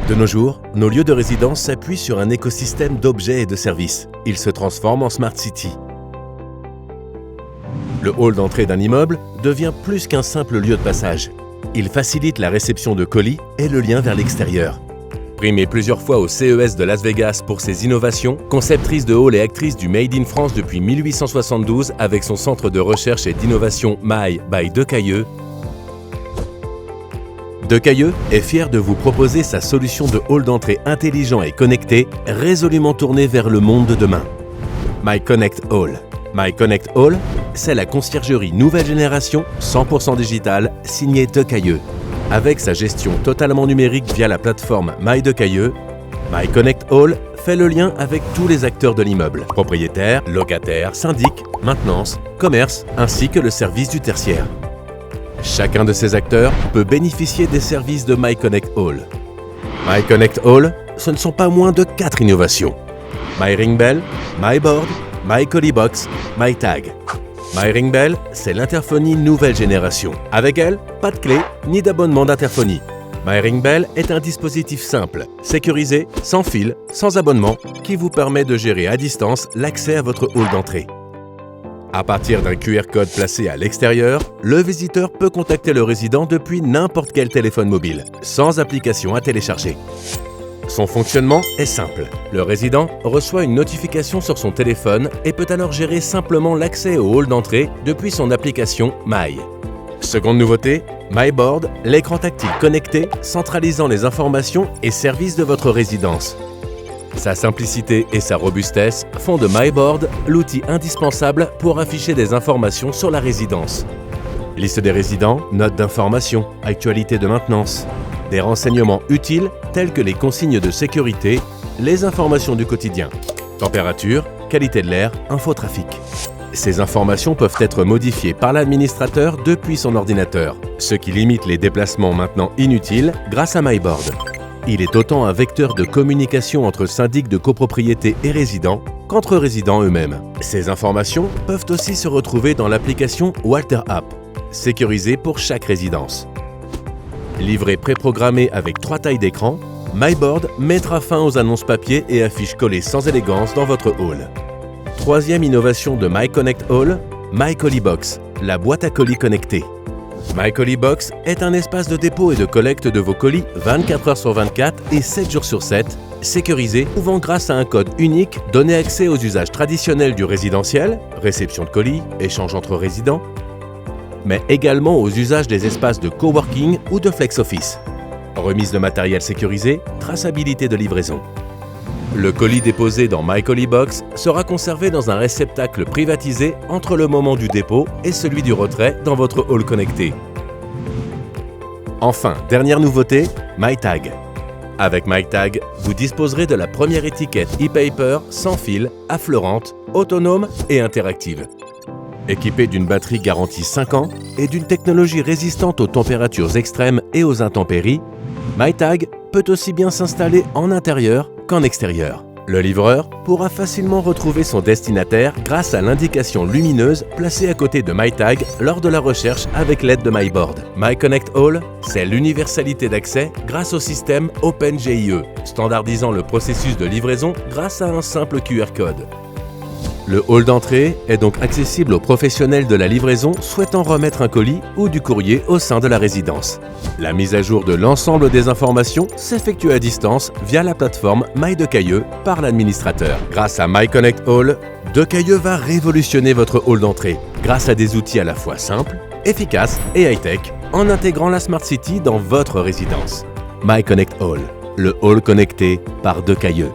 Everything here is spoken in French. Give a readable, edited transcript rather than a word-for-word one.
De nos jours, nos lieux de résidence s'appuient sur un écosystème d'objets et de services. Ils se transforment en Smart City. Le hall d'entrée d'un immeuble devient plus qu'un simple lieu de passage. Il facilite la réception de colis et le lien vers l'extérieur. Primée plusieurs fois au CES de Las Vegas pour ses innovations, conceptrice de hall et actrice du Made in France depuis 1872 avec son centre de recherche et d'innovation My by Decailleux, Decailleux est fier de vous proposer sa solution de hall d'entrée intelligent et connecté, résolument tourné vers le monde de demain. My Connect Hall. My Connect Hall, c'est la conciergerie nouvelle génération, 100% digitale, signée Decailleux. Avec sa gestion totalement numérique via la plateforme My Decailleux, My Connect Hall fait le lien avec tous les acteurs de l'immeuble, propriétaires, locataires, syndics, maintenance, commerce, ainsi que le service du tertiaire. Chacun de ces acteurs peut bénéficier des services de My Connect Hall. My Connect Hall, ce ne sont pas moins de 4 innovations. My Ring Bell, My Board, My Collie Box, My Tag. My Ring Bell, c'est l'interphonie nouvelle génération. Avec elle, pas de clé ni d'abonnement d'interphonie. My Ring Bell est un dispositif simple, sécurisé, sans fil, sans abonnement, qui vous permet de gérer à distance l'accès à votre hall d'entrée. À partir d'un QR code placé à l'extérieur, le visiteur peut contacter le résident depuis n'importe quel téléphone mobile, sans application à télécharger. Son fonctionnement est simple. Le résident reçoit une notification sur son téléphone et peut alors gérer simplement l'accès au hall d'entrée depuis son application My. Seconde nouveauté, My Board, l'écran tactile connecté centralisant les informations et services de votre résidence. Sa simplicité et sa robustesse font de My Board l'outil indispensable pour afficher des informations sur la résidence. Liste des résidents, notes d'information, actualité de maintenance, des renseignements utiles tels que les consignes de sécurité, les informations du quotidien, température, qualité de l'air, infotrafic. Ces informations peuvent être modifiées par l'administrateur depuis son ordinateur, ce qui limite les déplacements maintenant inutiles grâce à My Board. Il est autant un vecteur de communication entre syndics de copropriété et résidents qu'entre résidents eux-mêmes. Ces informations peuvent aussi se retrouver dans l'application Walter App, sécurisée pour chaque résidence. Livré préprogrammé avec 3 tailles d'écran, My Board mettra fin aux annonces papier et affiches collées sans élégance dans votre hall. Troisième innovation de My Connect Hall, My Collie Box, la boîte à colis connectée. My Collie Box est un espace de dépôt et de collecte de vos colis 24 heures sur 24 et 7 jours sur 7, sécurisé, pouvant grâce à un code unique donner accès aux usages traditionnels du résidentiel, réception de colis, échange entre résidents, mais également aux usages des espaces de coworking ou de flex office. Remise de matériel sécurisé, traçabilité de livraison. Le colis déposé dans My Collie Box sera conservé dans un réceptacle privatisé entre le moment du dépôt et celui du retrait dans votre hall connecté. Enfin, dernière nouveauté, My Tag. Avec My Tag, vous disposerez de la première étiquette e-paper sans fil, affleurante, autonome et interactive. Équipée d'une batterie garantie 5 ans et d'une technologie résistante aux températures extrêmes et aux intempéries, My Tag peut aussi bien s'installer en intérieur qu'en extérieur. Le livreur pourra facilement retrouver son destinataire grâce à l'indication lumineuse placée à côté de My Tag lors de la recherche avec l'aide de My Board. My Connect Hall, c'est l'universalité d'accès grâce au système OpenGIE, standardisant le processus de livraison grâce à un simple QR code. Le hall d'entrée est donc accessible aux professionnels de la livraison souhaitant remettre un colis ou du courrier au sein de la résidence. La mise à jour de l'ensemble des informations s'effectue à distance via la plateforme My Decailleux par l'administrateur. Grâce à My Connect Hall, Decailleux va révolutionner votre hall d'entrée grâce à des outils à la fois simples, efficaces et high-tech en intégrant la Smart City dans votre résidence. My Connect Hall, le hall connecté par Decailleux.